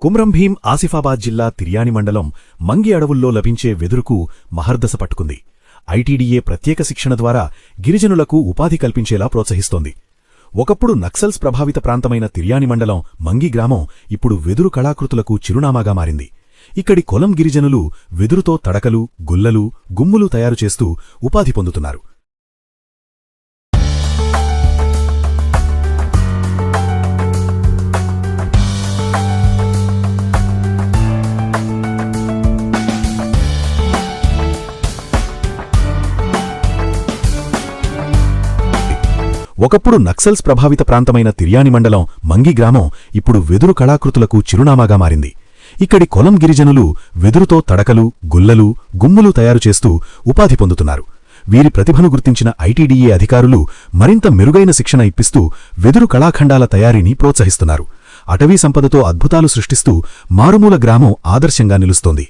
కుమ్రంభీం ఆసిఫాబాద్ జిల్లా తిర్యాని మండలం మంగి అడవుల్లో లభించే వెదురుకు మహర్దశ పట్టుకుంది. ఐటీడీఏ ప్రత్యేక శిక్షణ ద్వారా గిరిజనులకు ఉపాధి కల్పించేలా ప్రోత్సహిస్తోంది. ఒకప్పుడు నక్సల్స్ ప్రభావిత ప్రాంతమైన తిర్యాని మండలం మంగి గ్రామం ఇప్పుడు వెదురు కళాకృతులకు చిరునామాగా మారింది. ఇక్కడి కొలం గిరిజనులు వెదురుతో తడకలు, గుల్లలు, గుమ్ములు తయారుచేస్తూ ఉపాధి పొందుతున్నారు. ఒకప్పుడు నక్సల్స్ ప్రభావిత ప్రాంతమైన తిర్యాని మండలం మంగి గ్రామం ఇప్పుడు వెదురు కళాకృతులకు చిరునామాగా మారింది. ఇక్కడి కొలం గిరిజనులు వెదురుతో తడకలు, గుల్లలు, గుమ్ములు తయారుచేస్తూ ఉపాధి పొందుతున్నారు. వీరి ప్రతిభను గుర్తించిన ఐటీడీఏ అధికారులు మరింత మెరుగైన శిక్షణ ఇప్పిస్తూ వెదురు కళాఖండాల తయారీని ప్రోత్సహిస్తున్నారు. అటవీ సంపదతో అద్భుతాలు సృష్టిస్తూ మారుమూల గ్రామం ఆదర్శంగా నిలుస్తోంది.